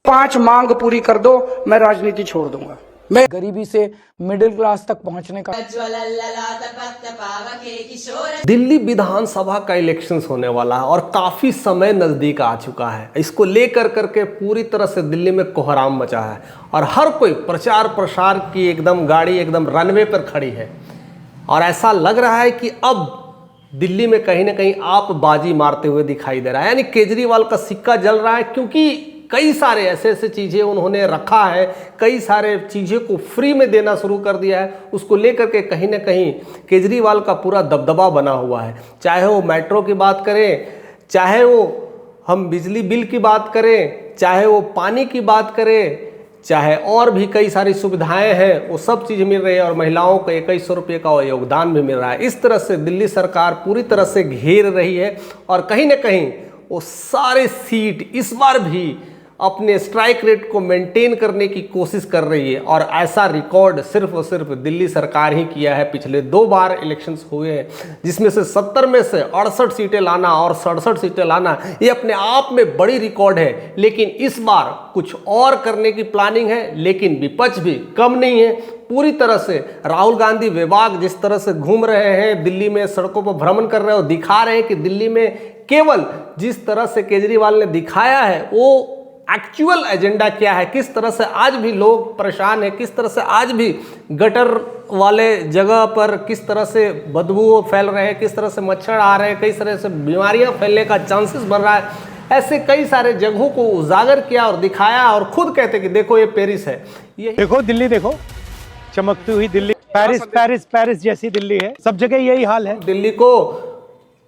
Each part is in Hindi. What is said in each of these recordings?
5 मांग पूरी कर दो, मैं राजनीति छोड़ दूंगा। मैं गरीबी से मिडिल क्लास तक पहुंचने का। दिल्ली विधानसभा का इलेक्शंस होने वाला है और काफी समय नजदीक आ चुका है। इसको लेकर करके पूरी तरह से दिल्ली में कोहराम मचा है और हर कोई प्रचार प्रसार की एकदम गाड़ी एकदम रनवे पर खड़ी है और ऐसा लग रहा है कि अब दिल्ली में कहीं ना कहीं आप बाजी मारते हुए दिखाई दे रहा है। यानी केजरीवाल का सिक्का जल रहा है क्योंकि कई सारे ऐसे चीज़ें उन्होंने रखा है, कई सारे चीज़ें को फ्री में देना शुरू कर दिया है। उसको लेकर के कहीं ना कहीं केजरीवाल का पूरा दबदबा बना हुआ है। चाहे वो मेट्रो की बात करें, चाहे वो हम बिजली बिल की बात करें, चाहे वो पानी की बात करें, चाहे और भी कई सारी सुविधाएं हैं, वो सब चीज़ मिल रही है और महिलाओं को 2100 रुपये का योगदान भी मिल रहा है। इस तरह से दिल्ली सरकार पूरी तरह से घेर रही है और कहीं ना कहीं वो सारे सीट इस बार भी अपने स्ट्राइक रेट को मेंटेन करने की कोशिश कर रही है और ऐसा रिकॉर्ड सिर्फ और सिर्फ दिल्ली सरकार ही किया है। पिछले 2 बार इलेक्शंस हुए हैं जिसमें से 70 में से 68 सीटें लाना और 67 सीटें लाना ये अपने आप में बड़ी रिकॉर्ड है। लेकिन इस बार कुछ और करने की प्लानिंग है, लेकिन विपक्ष भी कम नहीं है। पूरी तरह से राहुल गांधी विभाग जिस तरह से घूम रहे हैं, दिल्ली में सड़कों पर भ्रमण कर रहे हैं और दिखा रहे हैं कि दिल्ली में केवल जिस तरह से केजरीवाल ने दिखाया है वो एक्चुअल एजेंडा क्या है, किस तरह से आज भी लोग परेशान हैं, किस तरह से आज भी गटर वाले जगह पर किस तरह से बदबू फैल रहे हैं, किस तरह से मच्छर आ रहे हैं, कई तरह से बीमारियां फैलने का चांसेस बन रहा है। ऐसे कई सारे जगहों को उजागर किया और दिखाया और खुद कहते कि देखो ये पेरिस है, ये देखो दिल्ली, देखो चमकती हुई दिल्ली, पेरिस जैसी दिल्ली है। सब जगह यही हाल है। दिल्ली को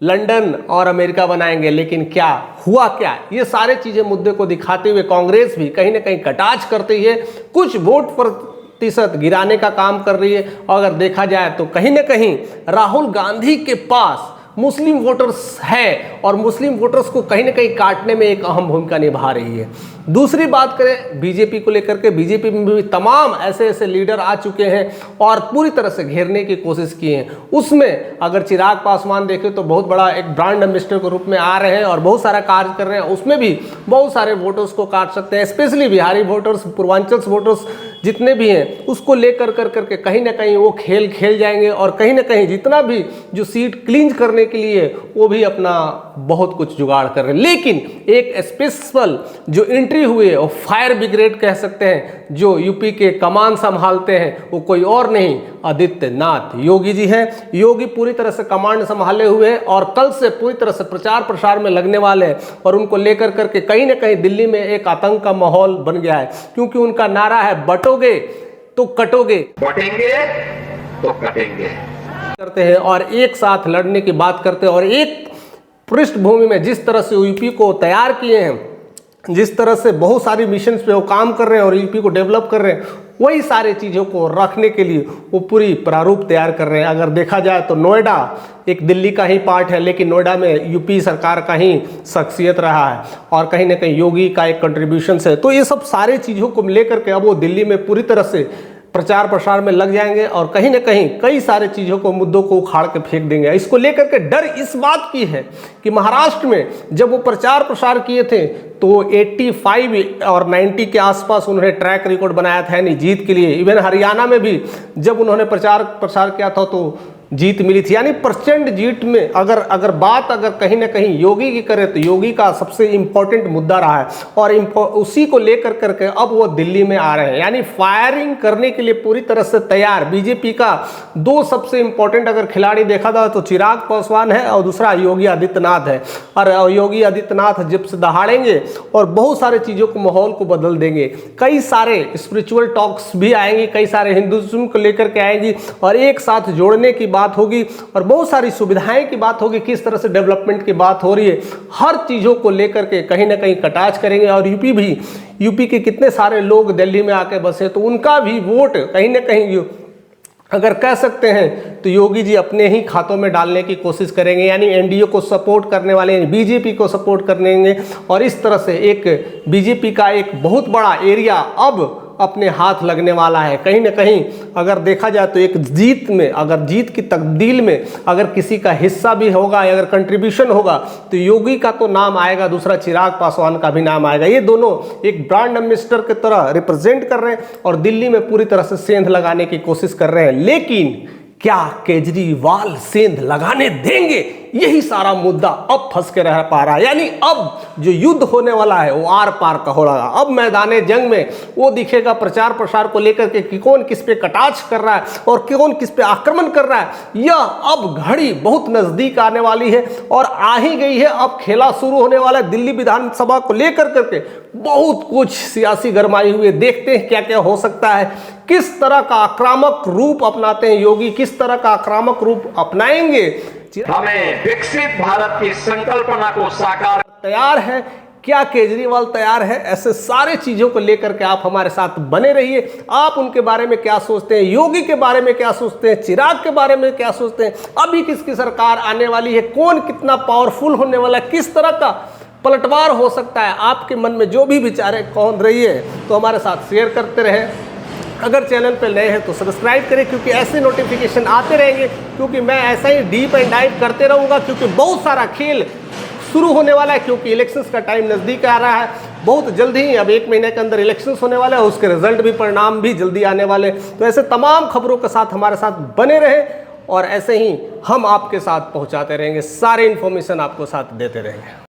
लंदन और अमेरिका बनाएंगे, लेकिन क्या हुआ क्या, ये सारे चीजें मुद्दे को दिखाते हुए कांग्रेस भी कहीं ना कहीं कटाक्ष करती है, कुछ वोट प्रतिशत गिराने का काम कर रही है। और अगर देखा जाए तो कहीं ना कहीं राहुल गांधी के पास मुस्लिम वोटर्स है और मुस्लिम वोटर्स को कहीं ना कहीं काटने में एक अहम भूमिका निभा रही है। दूसरी बात करें बीजेपी को लेकर के, बीजेपी में भी तमाम ऐसे लीडर आ चुके हैं और पूरी तरह से घेरने की कोशिश की है। उसमें अगर चिराग पासवान देखें तो बहुत बड़ा एक ब्रांड एम्बेसडर के रूप में आ रहे हैं और बहुत सारा कार्य कर रहे हैं। उसमें भी बहुत सारे वोटर्स को काट सकते हैं, specially Bihari voters, Purvanchal voters जितने भी हैं उसको लेकर करके कहीं ना कहीं वो खेल जाएंगे और कहीं ना कहीं जितना भी जो सीट क्लींच करने के लिए वो भी अपना बहुत कुछ जुगाड़ कर रहे हैं। लेकिन एक स्पेशल जो एंट्री हुई है वो फायर ब्रिगेड कह सकते हैं, जो यूपी के कमान संभालते हैं वो कोई और नहीं आदित्यनाथ योगी जी हैं। योगी पूरी तरह से कमांड संभाले हुए हैं और कल से पूरी तरह से प्रचार प्रसार में लगने वाले हैं और उनको लेकर करके कहीं ना कहीं दिल्ली में एक आतंक का माहौल बन गया है, क्योंकि उनका नारा है बटोगे तो कटोगे, बटेंगे तो कटेंगे करते हैं और एक साथ लड़ने की बात करते हैं। और एक पृष्ठभूमि में जिस तरह से यूपी को तैयार किए हैं, जिस तरह से बहुत सारी मिशंस पे वो काम कर रहे हैं और यूपी को डेवलप कर रहे हैं, वही सारे चीज़ों को रखने के लिए वो पूरी प्रारूप तैयार कर रहे हैं। अगर देखा जाए तो नोएडा एक दिल्ली का ही पार्ट है, लेकिन नोएडा में यूपी सरकार का ही शख्सियत रहा है और कहीं ना कहीं योगी का एक कंट्रीब्यूशन है। तो ये सब सारे चीज़ों को लेकर के अब वो दिल्ली में पूरी तरह से प्रचार प्रसार में लग जाएंगे और कहीं ना कहीं कई सारे चीज़ों को, मुद्दों को उखाड़ के फेंक देंगे। इसको लेकर के डर इस बात की है कि महाराष्ट्र में जब वो प्रचार प्रसार किए थे तो 85 और 90 के आसपास उन्होंने ट्रैक रिकॉर्ड बनाया था यानी जीत के लिए। इवन हरियाणा में भी जब उन्होंने प्रचार प्रसार किया था तो जीत मिली थी, यानी प्रचंड जीत में अगर बात कहीं ना कहीं योगी की करें तो योगी का सबसे इंपॉर्टेंट मुद्दा रहा है और उसी को लेकर करके अब वो दिल्ली में आ रहे हैं, यानी फायरिंग करने के लिए पूरी तरह से तैयार। बीजेपी का 2 सबसे इंपॉर्टेंट अगर खिलाड़ी देखा जाए तो चिराग पासवान है और दूसरा योगी आदित्यनाथ है। और योगी आदित्यनाथ जब से दहाड़ेंगे और बहुत सारे चीज़ों को, माहौल को बदल देंगे। कई सारे स्पिरिचुअल टॉक्स भी आएंगी, कई सारे हिंदुज्म को लेकर के आएंगी और एक साथ जोड़ने की बात होगी और बहुत सारी सुविधाएं की बात होगी, किस तरह से डेवलपमेंट की बात हो रही है, हर चीज़ों को लेकर के कहीं ना कहीं कटाक्ष करेंगे। और यूपी के कितने सारे लोग दिल्ली में आके बसे तो उनका भी वोट कहीं ना कहीं अगर कह सकते हैं तो योगी जी अपने ही खातों में डालने की कोशिश करेंगे, यानी एनडीए को सपोर्ट करने वाले, यानी बीजेपी को सपोर्ट करेंगे और इस तरह से एक बीजेपी का एक बहुत बड़ा एरिया अब अपने हाथ लगने वाला है। कहीं ना कहीं अगर देखा जाए तो एक जीत में, अगर जीत की तकदील में अगर किसी का हिस्सा भी होगा या अगर कंट्रीब्यूशन होगा तो योगी का तो नाम आएगा, दूसरा चिराग पासवान का भी नाम आएगा। ये दोनों एक ब्रांड एम्बेसडर की तरह रिप्रेजेंट कर रहे हैं और दिल्ली में पूरी तरह से सेंध लगाने की कोशिश कर रहे हैं। लेकिन क्या केजरीवाल सेंध लगाने देंगे, यही सारा मुद्दा अब फंस के रह पा रहा है। यानी अब जो युद्ध होने वाला है वो आर पार का हो रहा है। अब मैदाने जंग में वो दिखेगा प्रचार प्रसार को लेकर के कि कौन किस पे कटाक्ष कर रहा है और कौन किस पे आक्रमण कर रहा है। यह अब घड़ी बहुत नजदीक आने वाली है और आ ही गई है। अब खेला शुरू होने वाला है दिल्ली विधानसभा को लेकर करके। बहुत कुछ सियासी गरमाई हुई, देखते हैं क्या क्या हो सकता है, किस तरह का आक्रामक रूप अपनाते हैं योगी, किस तरह का आक्रामक रूप अपनाएंगे। हमें विकसित भारत की संकल्पना को साकार तैयार है क्या केजरीवाल तैयार है? ऐसे सारे चीजों को लेकर के आप हमारे साथ बने रहिए। आप उनके बारे में क्या सोचते हैं, योगी के बारे में क्या सोचते हैं, चिराग के बारे में क्या सोचते हैं, अभी किसकी सरकार आने वाली है, कौन कितना पावरफुल होने वाला है, किस तरह का पलटवार हो सकता है, आपके मन में जो भी विचार है कौन रही है तो हमारे साथ शेयर करते रहे। अगर चैनल पर नए हैं तो सब्सक्राइब करें क्योंकि ऐसे नोटिफिकेशन आते रहेंगे, क्योंकि मैं ऐसा ही डीप एंड डाइव करते रहूँगा क्योंकि बहुत सारा खेल शुरू होने वाला है। क्योंकि इलेक्शंस का टाइम नज़दीक आ रहा है, बहुत जल्दी ही, अब 1 महीने के अंदर इलेक्शंस होने वाले हैं, उसके रिजल्ट भी, परिणाम भी जल्दी आने वाले। तो ऐसे तमाम खबरों के साथ हमारे साथ बने रहें और ऐसे ही हम आपके साथ पहुंचाते रहेंगे, सारे इन्फॉर्मेशन आपको साथ देते रहेंगे।